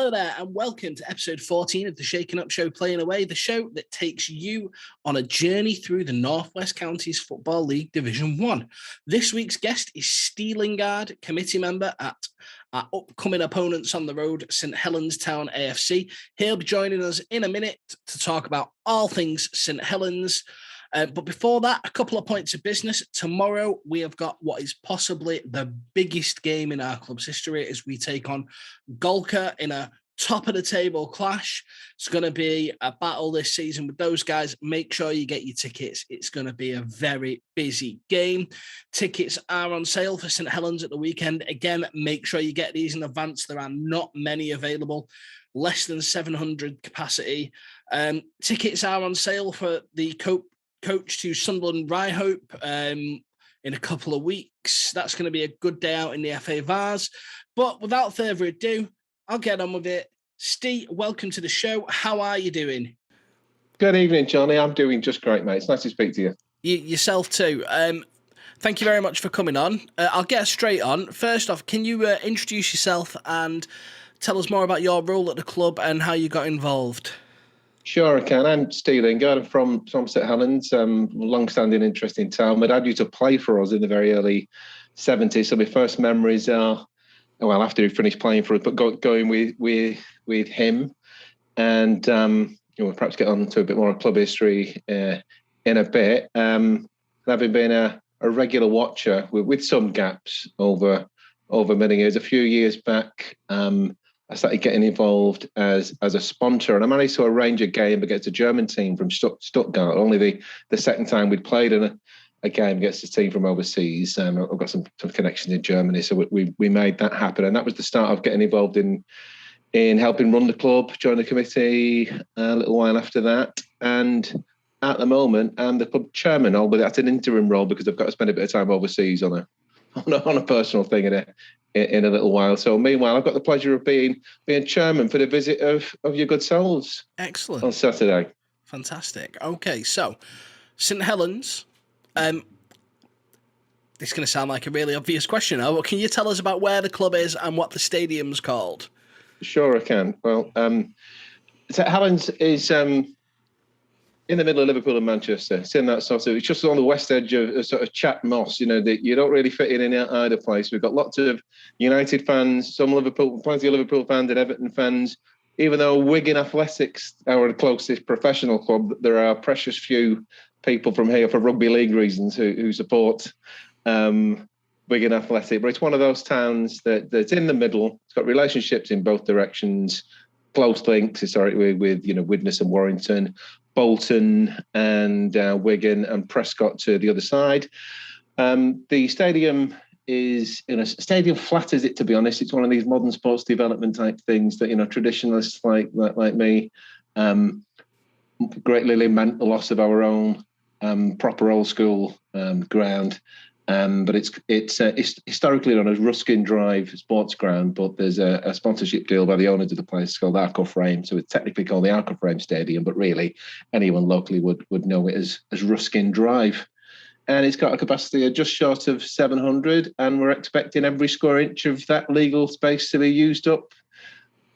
Hello there, and welcome to episode 14 of the Shaken Up Show Playing Away, the show that takes you on a journey through the Northwest Counties Football League Division 1. This week's guest is Lingard, committee member at our upcoming opponents on the road, St Helens Town AFC. He'll be joining us in a minute to talk about all things St Helens. But before that, a couple of points of business. Tomorrow, we have got what is possibly the biggest game in our club's history as we take on Golka in a top-of-the-table clash. It's going to be a battle this season with those guys. Make sure you get your tickets. It's going to be a very busy game. Tickets are on sale for St Helens at the weekend. Again, make sure you get these in advance. There are not many available. Less than 700 capacity. Tickets are on sale for the coach to Sunderland Ryhope in a couple of weeks. That's going to be a good day out in the FA Vars. But without further ado, I'll get on with it. Steve, welcome to the show. How are you doing? Good evening, Jonny. I'm doing just great, mate. It's nice to speak to you. Yourself too. Thank you very much for coming on. I'll get straight on. First off, can you introduce yourself and tell us more about your role at the club and how you got involved? Sure, I can. I'm Steve Lingard. I'm from St Helens, long-standing interest in town. My dad used to play for us in the very early 70s, so my first memories are, well, after he finished playing for us, but going with him. And we'll perhaps get on to a bit more of club history in a bit. Having been a regular watcher with some gaps over many years. A few years back, I started getting involved as a sponsor, and I managed to arrange a game against a German team from Stuttgart. Only the second time we'd played in a game against a team from overseas. I've got some connections in Germany, so we made that happen, and that was the start of getting involved in helping run the club. Joined the committee a little while after that, and at the moment I'm the club chairman, albeit that's an interim role because I've got to spend a bit of time overseas on a personal thing in a little while. So meanwhile, I've got the pleasure of being chairman for the visit of your good souls. Excellent. On Saturday. Fantastic. Okay, so St Helens. This is going to sound like a really obvious question, but can you tell us about where the club is and what the stadium's called? Sure, I can. Well, St Helens is in the middle of Liverpool and Manchester. It's in that sort of, it's just on the west edge of sort of Chat Moss, that you don't really fit in either place. We've got lots of United fans, plenty of Liverpool fans and Everton fans. Even though Wigan Athletics are the closest professional club, there are precious few people from here for rugby league reasons who support Wigan Athletic. But it's one of those towns that's in the middle. It's got relationships in both directions, close links historically with Widnes and Warrington, Bolton and Wigan and Prescott to the other side. The stadium is stadium flatters it, to be honest. It's one of these modern sports development type things that traditionalists like me greatly lament the loss of our own proper old school ground. But it's historically known as Ruskin Drive Sports Ground, but there's a sponsorship deal by the owners of the place called Arco Frame, so it's technically called the Arco Frame Stadium, but really anyone locally would know it as Ruskin Drive. And it's got a capacity of just short of 700, and we're expecting every square inch of that legal space to be used up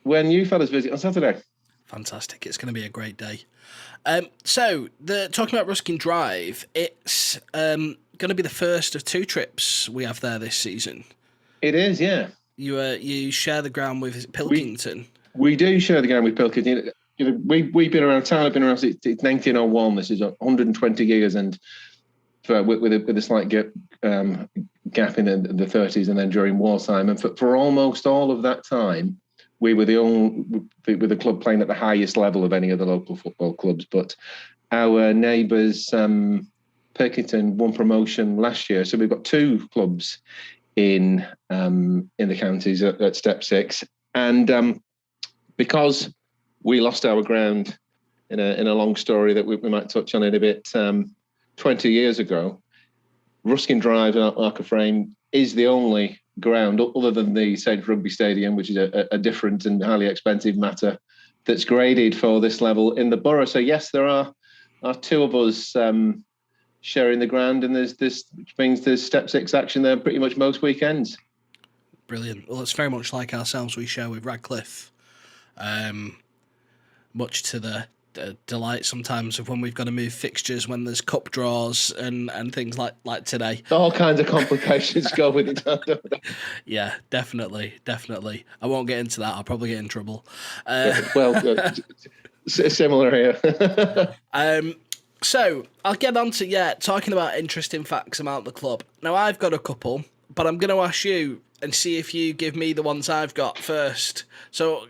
when you fellas visit on Saturday. Fantastic. It's going to be a great day. So, talking about Ruskin Drive, it's going to be the first of two trips we have there this season. It is, yeah. You share the ground with Pilkington. We do share the ground with Pilkington. We've been around town. I've been around since 1901. This is 120 years, and with a slight gap in the 30s, and then during wartime. And for almost all of that time, we were the club playing at the highest level of any of the local football clubs. But our neighbours, Pilkington, won promotion last year, so we've got two clubs in the counties at Step 6, and because we lost our ground in a long story that we might touch on in a bit 20 years ago, Ruskin Drive and Arco Frame is the only ground other than the Saints Rugby Stadium, which is a different and highly expensive matter, that's graded for this level in the borough. So yes, there are two of us sharing the ground, and which means there's Step 6 action there pretty much most weekends. Brilliant. Well, it's very much like ourselves. We share with Radcliffe much to the delight sometimes of when we've got to move fixtures when there's cup draws and things like today. All kinds of complications go with it, don't they? Yeah, definitely. I won't get into that. I'll probably get in trouble. Similar here. So I'll get on to, talking about interesting facts about the club. Now, I've got a couple, but I'm going to ask you and see if you give me the ones I've got first. So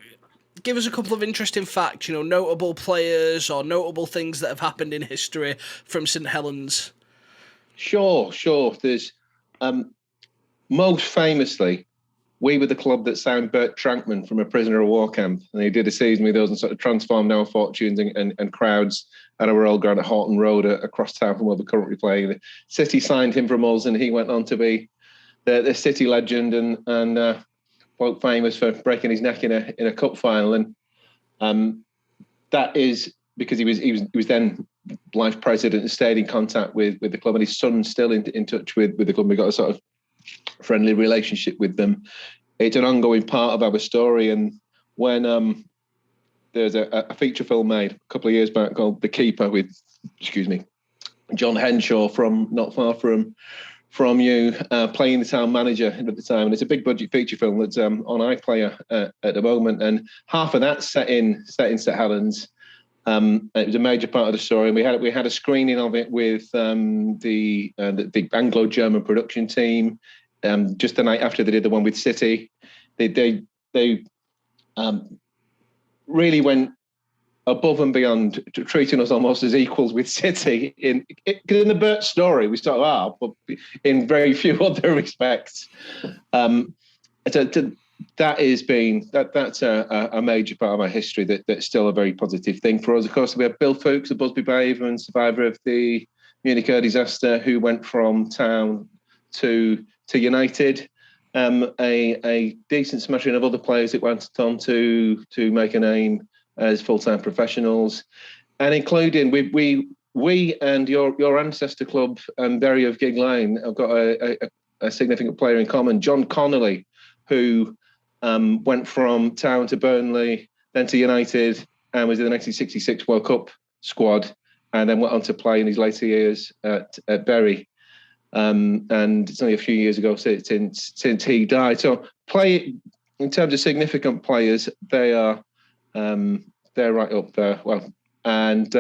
give us a couple of interesting facts, notable players or notable things that have happened in history from St Helens. Sure. There's most famously, we were the club that signed Bert Trankman from a prisoner of war camp, and he did a season with us and sort of transformed our fortunes and crowds at our old ground at Horton Road across town from where we're currently playing. The City signed him from us, and he went on to be the City legend and quite famous for breaking his neck in a cup final. And that is because he was then vice president and stayed in contact with the club, and his son's still in touch with the club. We got a sort of friendly relationship with them. It's an ongoing part of our story. And when there's a feature film made a couple of years back called The Keeper with, John Henshaw from not far from you, playing the town manager at the time. And it's a big budget feature film that's on iPlayer at the moment. And half of that's set in St Helens. It was a major part of the story, and we had a screening of it with the Anglo-German production team just the night after they did the one with City. They really went above and beyond, treating us almost as equals with City. In the Bert story, we sort of are, but in very few other respects. That's a major part of our history that's still a very positive thing for us. Of course, we have Bill Fuchs, a Busby Baveman survivor of the Munich Air disaster, who went from town to United. A decent smattering of other players that went on to make a name as full-time professionals, and including we and your ancestor club and Bury of Gig Lane have got a significant player in common, John Connolly, who went from town to Burnley, then to United, and was in the 1966 World Cup squad, and then went on to play in his later years at Bury. And it's only a few years ago since he died. So, in terms of significant players, they're right up there. Well, and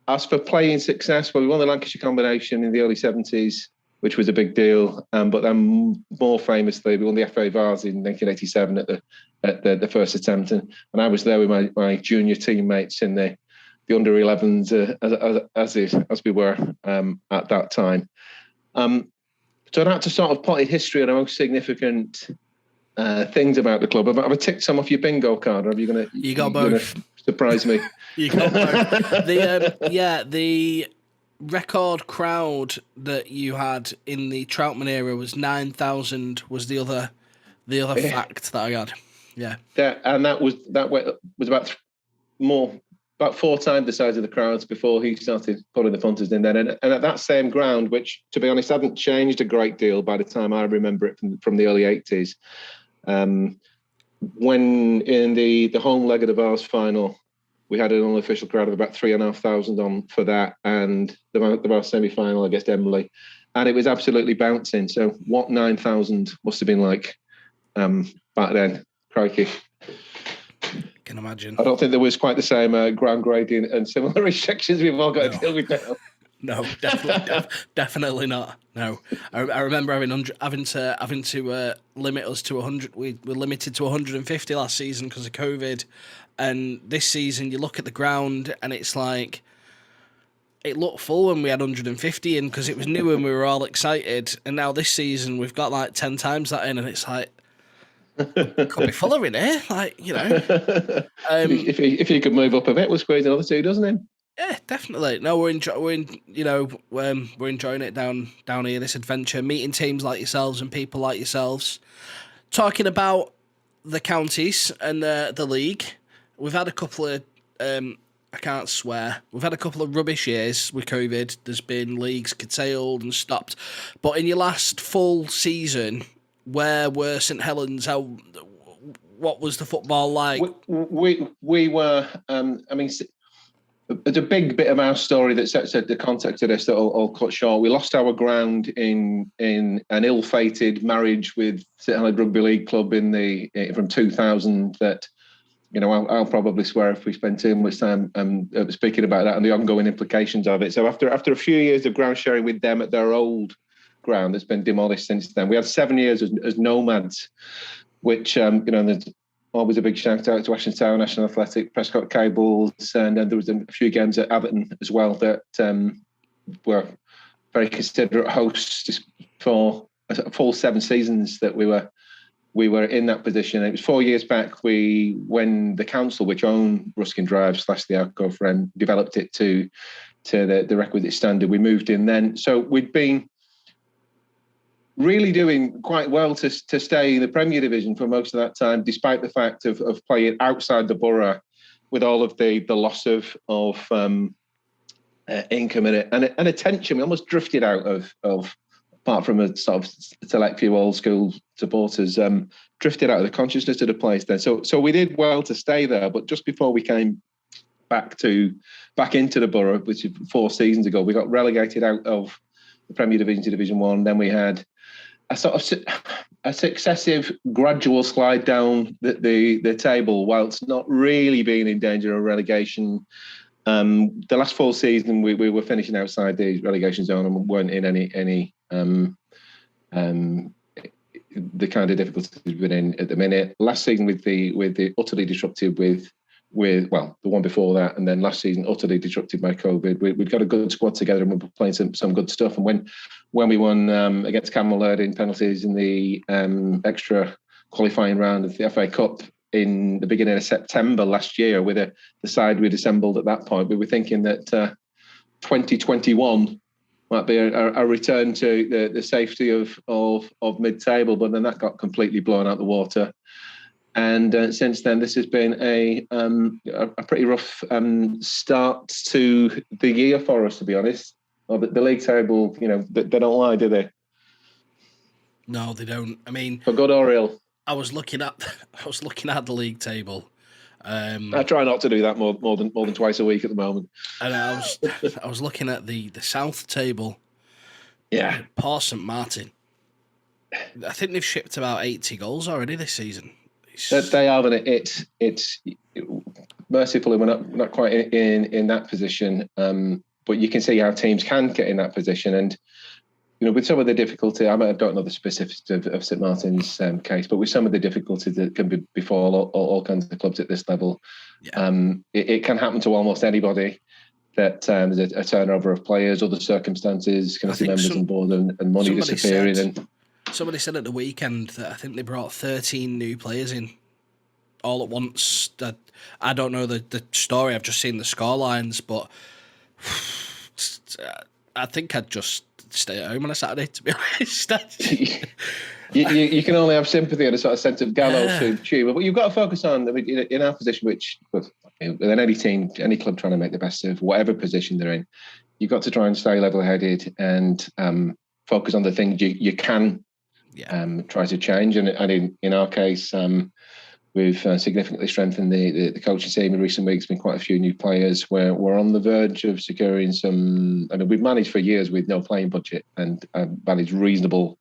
as for playing success, we won the Lancashire Combination in the early 70s, which was a big deal. But then more famously, we won the FA Vars in 1987 at the first attempt, and I was there with my junior teammates in the under 11s as we were at that time. So I'd have to sort of put in history on the most significant things about the club. Have I ticked some off your bingo card, or are you going to? You got both. Surprise me. You got both. The record crowd that you had in the Troutman era was 9,000. Was the other fact that I had. Yeah. That was about 4 times the size of the crowds before he started putting the punters in there. And at that same ground, which, to be honest, hadn't changed a great deal by the time I remember it from the early 80s, when in the home leg of the Vars final, we had an unofficial crowd of about 3,500 on for that, and the Vars semi-final against Emily. And it was absolutely bouncing. So what 9,000 must have been like back then. Crikey. Can imagine. I don't think there was quite the same ground grading and similar restrictions we've all got to deal with now. No, definitely not. No, I remember having to limit us to 100. We were limited to 150 last season because of COVID, and this season you look at the ground and it's like it looked full when we had 150 in because it was new and we were all excited. And now this season we've got like 10 times that in, and it's like. Could be fuller in here, if he could move up a bit, we'll squeeze another 2, doesn't he? Yeah, definitely. No, we're enjoying it down here. This adventure, meeting teams like yourselves and people like yourselves, talking about the counties and the league. We've had a couple of I can't swear. We've had a couple of rubbish years with COVID. There's been leagues curtailed and stopped, but in your last full season. Where were St Helens? What What was the football like? We were. There's a big bit of our story that sets the context of this that I'll cut short. We lost our ground in an ill-fated marriage with St Helens Rugby League Club from 2000. That, I'll probably swear if we spend too much time speaking about that and the ongoing implications of it. So after a few years of ground sharing with them at their old ground that's been demolished since then, we had 7 years as nomads, which there's always a big shout out to Ashton Town, National Athletic, Prescott Cables, and then there was a few games at Everton as well that were very considerate hosts for a full 7 seasons that we were in that position. And it was 4 years back when the council, which owned Ruskin Drive / the Alcove Friend, developed it to the requisite standard. We moved in then, so we'd been really doing quite well to stay in the Premier Division for most of that time, despite the fact of playing outside the borough with all of the loss of income and attention. We almost drifted out of apart from a sort of select few old school supporters, drifted out of the consciousness of the place then. So we did well to stay there, but just before we came back into the borough, which is 4 seasons ago, we got relegated out of the Premier Division to Division 1. Then we had a sort of a successive gradual slide down the table, whilst not really being in danger of relegation. The last full season we were finishing outside the relegation zone and weren't in any the kind of difficulties we've been in at the minute. Last season with the utterly disruptive with the one before that, and then last season utterly disrupted by COVID. We've got a good squad together and we're playing some good stuff. And when we won against Camberlade in penalties in the extra qualifying round of the FA Cup in the beginning of September last year, with the side we'd assembled at that point, we were thinking that 2021 might be a return to the safety of mid-table, but then that got completely blown out the water. And since then, this has been a pretty rough start to the year for us, to be honest. Well, the league table, they don't lie, do they? No, they don't. I mean, for good or ill. I was looking at the league table. I try not to do that more than twice a week at the moment. And I was looking at the South table. Yeah, Poor St Martin. I think they've shipped about 80 goals already this season. They have, and it's mercifully we're not quite in that position. But you can see how teams can get in that position, and with some of the difficulty, I don't know the specifics of St Martin's case, but with some of the difficulties that can befall all kinds of clubs at this level, it can happen to almost anybody. That there's a turnover of players, other circumstances, committee members on board, and money disappearing. Somebody said at the weekend that I think they brought 13 new players in all at once. I don't know the story. I've just seen the scorelines, but I think I'd just stay at home on a Saturday, to be honest. you can only have sympathy and a sort of sense of gallows to achieve. But you've got to focus on, in our position, which with any team, any club trying to make the best of whatever position they're in, you've got to try and stay level-headed and focus on the things you can try to change. And in our case, we've significantly strengthened the coaching team in recent weeks. Been quite a few new players. We're on the verge of securing some. I mean, we've managed for years with no playing budget and managed reasonable,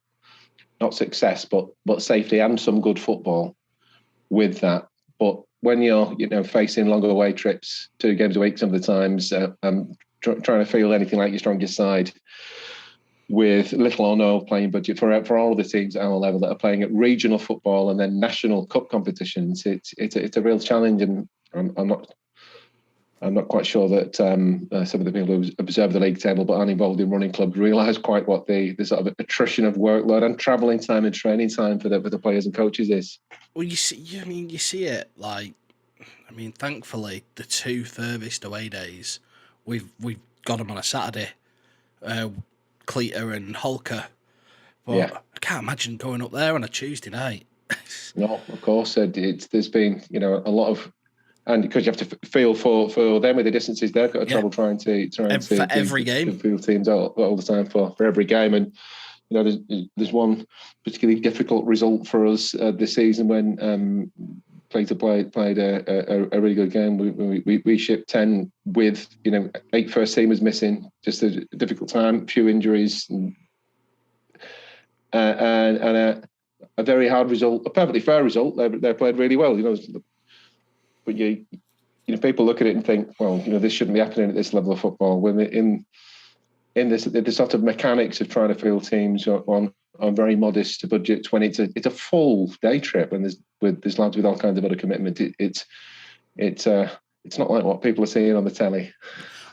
not success, but safety and some good football with that. But when you're facing longer away trips, 2 games a week, some of the times, trying to feel anything like your strongest side, with little or no playing budget for all of the teams at our level that are playing at regional football and then national cup competitions, it's a real challenge, and I'm not quite sure that some of the people who observe the league table but aren't involved in running clubs realise quite what the sort of attrition of workload and travelling time and training time for the players and coaches is. Well, you see it thankfully the 2 furthest away days we've got them on a Saturday. Cleater and Holker, but I can't imagine going up there on a Tuesday night. No, of course, there's been a lot of, and because you have to feel for them with the distances they've got to travel, trying to for every game, field teams all the time for every game, and there's one particularly difficult result for us this season when Cleater played a really good game. We shipped 10 with 8 first teamers missing. Just a difficult time, few injuries, and a very hard result, a perfectly fair result. They played really well, but people look at it and think, well, this shouldn't be happening at this level of football. When in the sort of mechanics of trying to field teams on very modest budgets, when it's a full day trip and there's lads with all kinds of other commitment, it's not like what people are seeing on the telly.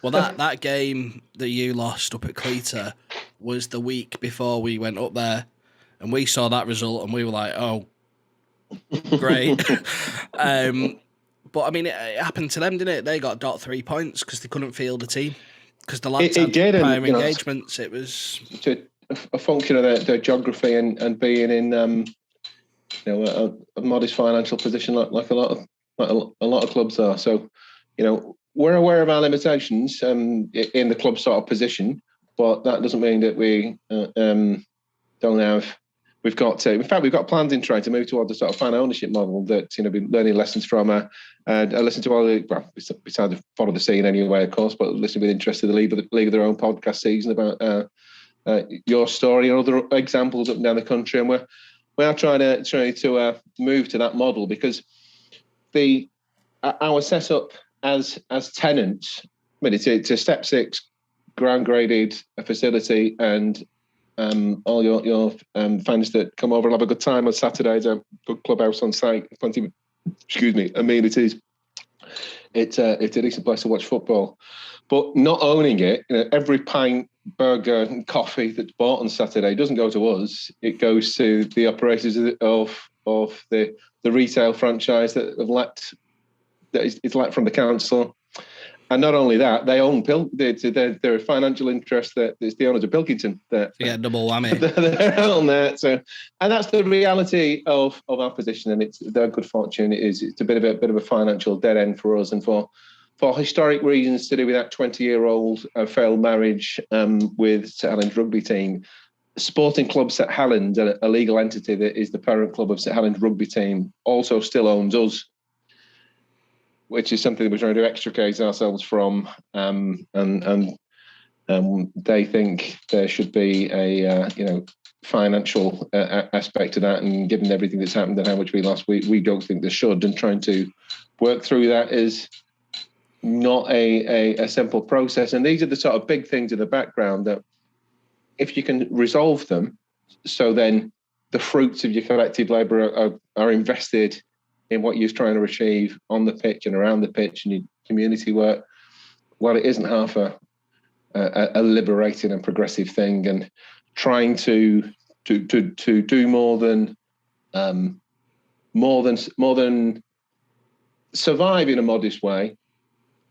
Well, that game that you lost up at Cleater was the week before we went up there, and we saw that result and we were like, oh, great. But I mean, it happened to them, didn't it? They got 3 points because they couldn't field a team. Because the lads had prior engagements. It was a function of their geography and being in a modest financial position like a lot of clubs are. So we're aware of our limitations in the club sort of position, but that doesn't mean that we don't have. We've got plans in trying to move towards a sort of fan ownership model that been learning lessons from. I listen to all the besides follow the scene anyway, of course, but listen with interest to the League of Their Own podcast season about your story and other examples up and down the country, and we are trying to move to that model because our setup as tenants. I mean, it's a step 6 ground graded facility, and all your fans that come over and have a good time on Saturdays, a good clubhouse on site, plenty amenities. It's a decent place to watch football, but not owning it, every pint, burger and coffee that's bought on Saturday doesn't go to us. It goes to the operators of the retail franchise that is let from the council. And not only that, they own they're a financial interest that it's the owners of Pilkington. Double whammy. They're on there. So, and that's the reality of our position. And it's their good fortune. It's a bit of a financial dead end for us, and for historic reasons to do with that 20-year-old failed marriage with St Helens rugby team. Sporting Club St Helens, a legal entity that is the parent club of St Helens rugby team, also still owns us, which is something that we're trying to extricate ourselves from. And they think there should be a financial aspect to that. And given everything that's happened and how much we lost, we don't think there should. And trying to work through that is not a simple process. And these are the sort of big things in the background that, if you can resolve them, so then the fruits of your collective labour are invested in what you're trying to achieve on the pitch and around the pitch and your community work, well, it isn't half a liberating and progressive thing. And trying to do more than survive in a modest way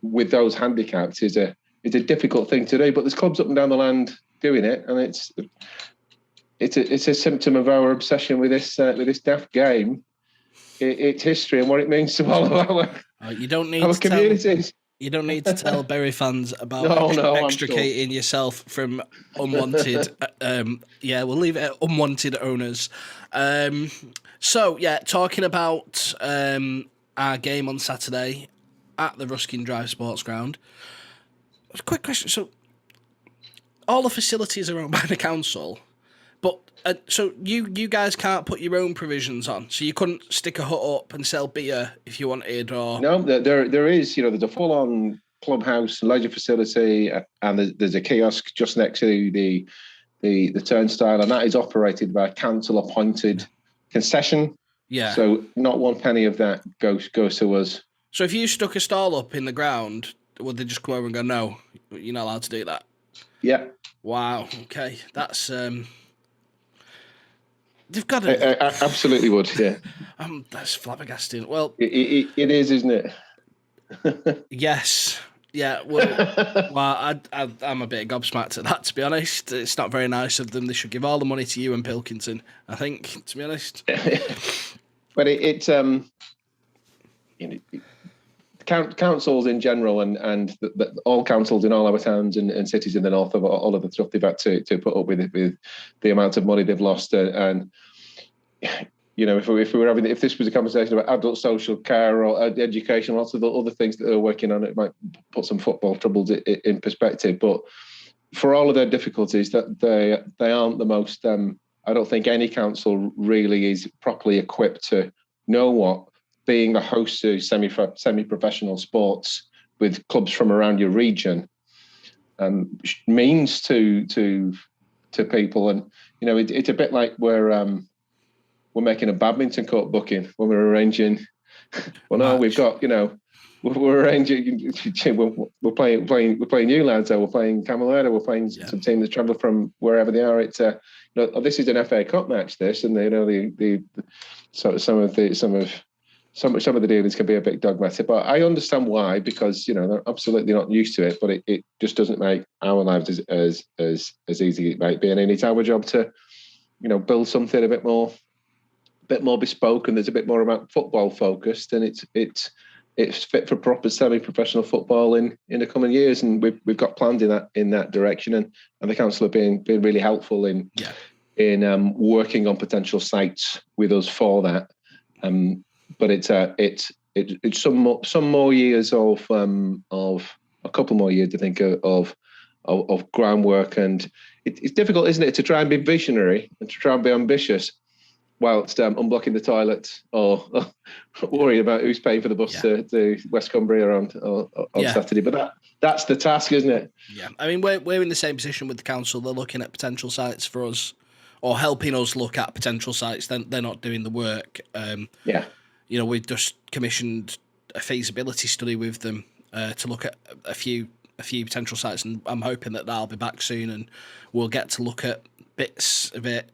with those handicaps is a difficult thing to do. But there's clubs up and down the land doing it, and it's a symptom of our obsession with this daft game. Its history and what it means to all of our communities. You don't need to tell Bury fans about extricating yourself from unwanted. We'll leave it at unwanted owners. Talking about our game on Saturday at the Ruskin Drive Sports Ground. Quick question. So, all the facilities are owned by the council, but so you guys can't put your own provisions on. So you couldn't stick a hut up and sell beer if you wanted, or no. There is, there's a full-on clubhouse, leisure facility, and there's a kiosk just next to the turnstile, and that is operated by a council-appointed concession. Yeah. So not one penny of that goes to us. So if you stuck a stall up in the ground, would they just come over and go, "No, you're not allowed to do that"? Yeah. Wow. Okay, that's they've got to. Absolutely would. Yeah. That's flabbergasting. Well, it is, isn't it? Yes. Yeah. Well, I'm a bit gobsmacked at that, to be honest. It's not very nice of them. They should give all the money to you and Pilkington, I think, to be honest. But it's councils in general and all councils in all our towns and cities in the north of all of the stuff they've had to put up with the amount of money they've lost, and if this was a conversation about adult social care or education, lots of the other things that they're working on, it might put some football troubles in perspective. But for all of their difficulties, that they aren't the most. I don't think any council really is properly equipped to know what being a host to semi-professional sports with clubs from around your region means to people. And it's a bit like we're making a badminton court booking when we're arranging. Well, no, we've got we're arranging. We're playing Newlands, or we're playing Camilleri, we're playing some team that's travel from wherever they are. It's this is an FA Cup match. This, and some of the dealings can be a bit dogmatic, but I understand why, because they're absolutely not used to it. But it just doesn't make our lives as easy as it might be, and it's our job to build something a bit more bespoke, and there's a bit more about football focused, and it's fit for proper semi-professional football in the coming years, and we've got plans in that direction, and the council have been really helpful in working on potential sites with us for that. But it's some more years of a couple more years, I think, of groundwork, and it's difficult, isn't it, to try and be visionary and to try and be ambitious whilst unblocking the toilet or worrying about who's paying for the bus to West Cumbria on Saturday. But that's the task, isn't it? Yeah, I mean, we're in the same position with the council. They're looking at potential sites for us, or helping us look at potential sites. They're not doing the work. We've just commissioned a feasibility study with them to look at a few potential sites, and I'm hoping that that'll be back soon, and we'll get to look at bits of it.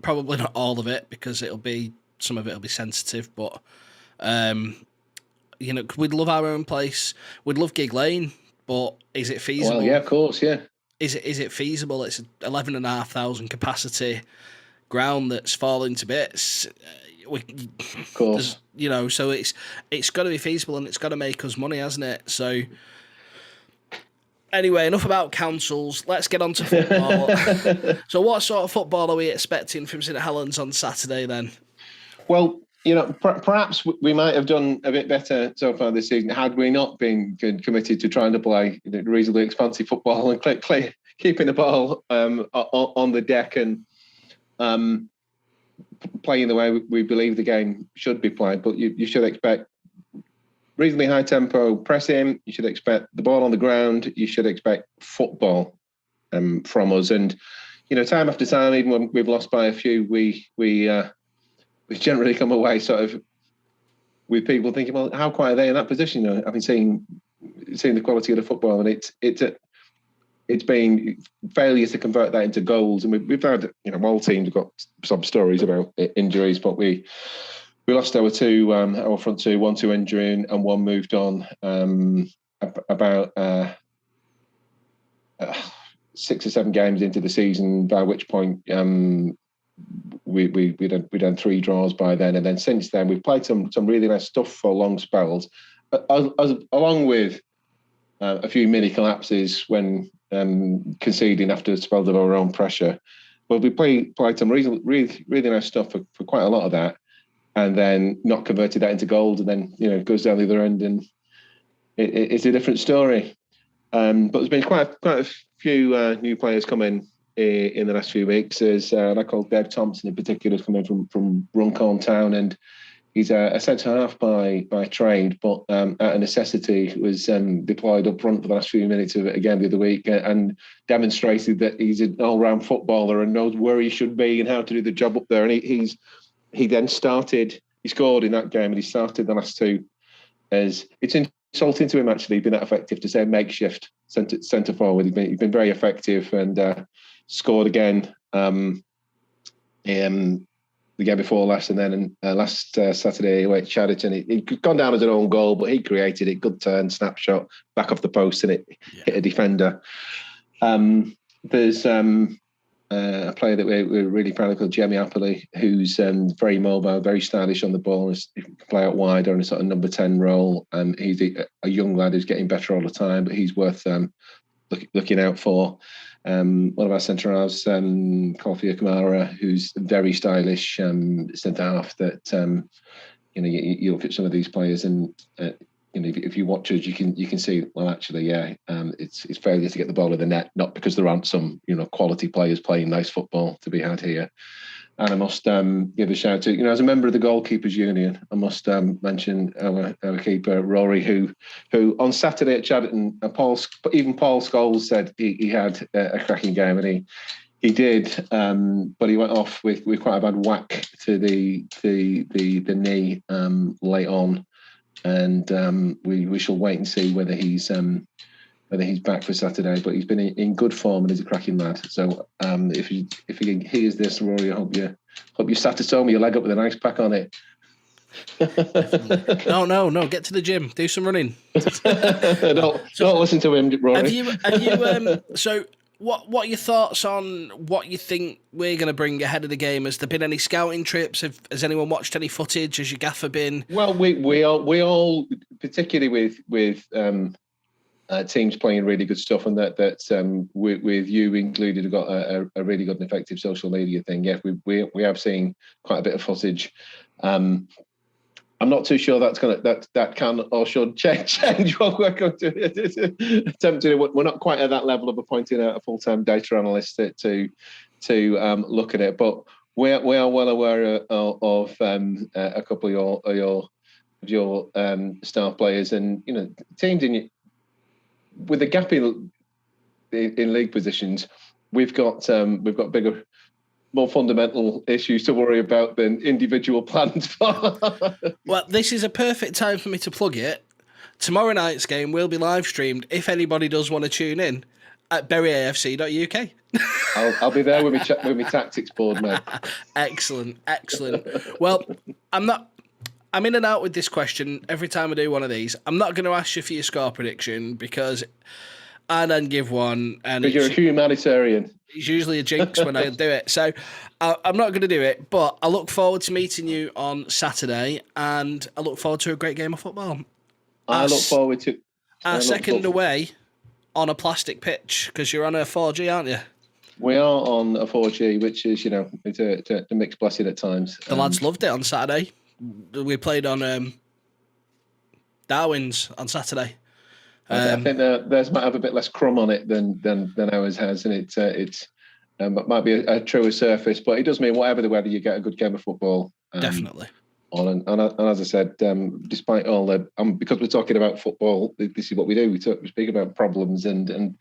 Probably not all of it, because some of it will be sensitive, but we'd love our own place. We'd love Gig Lane, but is it feasible? Well, yeah, of course, yeah. Is it feasible? It's 11,500 capacity ground that's falling to bits. Of course. So it's got to be feasible, and it's got to make us money, hasn't it? So anyway, enough about councils. Let's get on to football. So what sort of football are we expecting from St Helens on Saturday then? Well, perhaps we might have done a bit better so far this season had we not been committed to trying to play reasonably expansive football and keeping the ball on the deck and playing the way we believe the game should be played. But you should expect reasonably high tempo pressing. You should expect the ball on the ground. You should expect football from us. And time after time, even when we've lost by a few, we generally come away sort of with people thinking, well, how quite are they in that position? I've been seeing the quality of the football, and it's been failures to convert that into goals. And we've had all teams have got some stories about injuries, but we lost our front two, 1-2 injury, and one moved on about 6 or 7 games into the season, by which point we'd done 3 draws by then. And then since then, we've played some really nice stuff for long spells, along with a few mini collapses when conceding after spells of our own pressure. But we played some really nice stuff for quite a lot of that, and then not converted that into goals, and then it goes down the other end, and it's a different story. But there's been quite a few new players come in the last few weeks. There's a lad called Dave Thompson in particular, who's come in from Runcorn Town, and he's a centre half by trade, but out of necessity was deployed up front for the last few minutes of it again the other week, and demonstrated that he's an all-round footballer and knows where he should be and how to do the job up there. And he then started. He scored in that game, and he started the last 2. As it's insulting to him actually, been that effective to say makeshift centre forward. He's been very effective, and scored again. The game before last, and then last Saturday away at Chadderton, he'd gone down as an own goal, but he created it. Good turn, snapshot, back off the post, and it hit a defender. There's a player that we're really proud of called Jamie Appley, who's very mobile, very stylish on the ball. He can play out wide or in a sort of number 10 role. He's a young lad who's getting better all the time, but he's worth looking out for. One of our centre halves, Kofi Kamara, who's very stylish centre half. That you look at some of these players, and if you watch us, you can see. Well, actually, it's failure to get the ball in the net, not because there aren't some quality players playing nice football to be had here. And I must give a shout to, as a member of the Goalkeepers Union, I must mention our keeper, Rory, who on Saturday at Chadderton, Paul Scholes said he had a cracking game, and he did, but he went off with quite a bad whack to the knee late on, and we shall wait and see whether he's back for Saturday. But he's been in good form and he's a cracking lad. So if he hears this, Rory, I hope you sat at home with your leg up with an ice pack on it. No. Get to the gym. Do some running. don't listen to him, Rory. Have you? So what are your thoughts on what you think we're going to bring ahead of the game? Has there been any scouting trips? Has anyone watched any footage? Has your gaffer been? Well, we all particularly with teams playing really good stuff, and that with you included, have got a really good and effective social media thing. Yeah, we have seen quite a bit of footage. I'm not too sure that can or should change what we're going to attempt to do. We're not quite at that level of appointing a full-time data analyst to look at it, but we are well aware of a couple of your star players, and teams with the gap in league positions. We've got bigger, more fundamental issues to worry about than individual plans. Well, this is a perfect time for me to plug it. Tomorrow night's game will be live streamed if anybody does want to tune in at buryafc.uk. I'll be there with my tactics board, mate. Excellent. Well, I'm in and out with this question every time I do one of these. I'm not going to ask you for your score prediction because I then give one. Because you're a humanitarian. It's usually a jinx when I do it. So I'm not going to do it, but I look forward to meeting you on Saturday, and I look forward to a great game of football. I look forward to our second away on a plastic pitch, because you're on a 4G, aren't you? We are on a 4G, which is, it's a mixed blessing at times. The lads loved it on Saturday. We played on Darwin's on Saturday. I think theirs might have a bit less crumb on it than ours has, and it might be a truer surface, but it does mean whatever the weather, you get a good game of football. Definitely. And as I said, despite all the because we're talking about football, this is what we do. We speak about problems and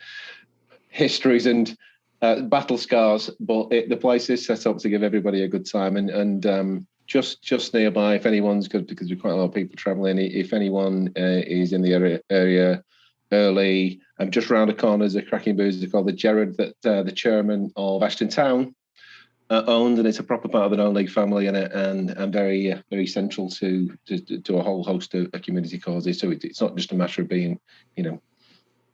histories and battle scars, but the place is set up to give everybody a good time, and just nearby, if anyone's good, because we've quite a lot of people travelling. If anyone is in the area early, just round the corner is a cracking boozer called the Gerard that the chairman of Ashton Town owned, and it's a proper part of the non-league family, and very very central to a whole host of community causes. So it's not just a matter of being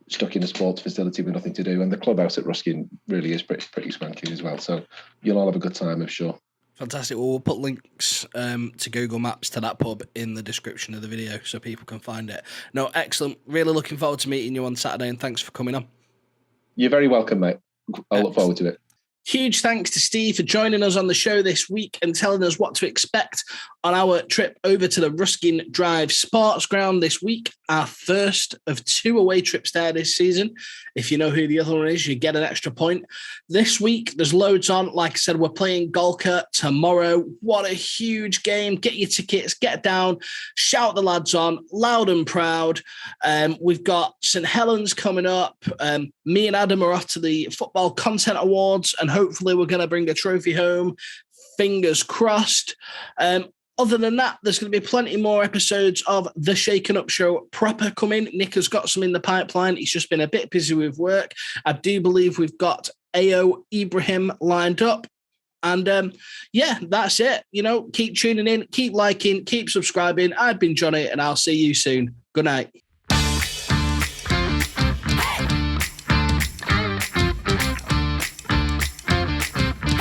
stuck in a sports facility with nothing to do. And the clubhouse at Ruskin really is pretty swanky as well. So you'll all have a good time, I'm sure. Fantastic. Well, we'll put links to Google Maps to that pub in the description of the video so people can find it. No, excellent. Really looking forward to meeting you on Saturday, and thanks for coming on. You're very welcome, mate. I'll look forward to it. Huge thanks to Steve for joining us on the show this week and telling us what to expect on our trip over to the Ruskin Drive Sports Ground this week. Our first of 2 away trips there this season. If you know who the other one is, you get an extra point. This week, there's loads on. Like I said, we're playing Golka tomorrow. What a huge game. Get your tickets, get down, shout the lads on, loud and proud. We've got St. Helens coming up. Me and Adam are off to the Football Content Awards, and hopefully we're going to bring a trophy home. Fingers crossed. Other than that, there's going to be plenty more episodes of The Shaken Up Show proper coming. Nick has got some in the pipeline. He's just been a bit busy with work. I do believe we've got AO Ibrahim lined up. And that's it. Keep tuning in, keep liking, keep subscribing. I've been Jonny, and I'll see you soon. Good night.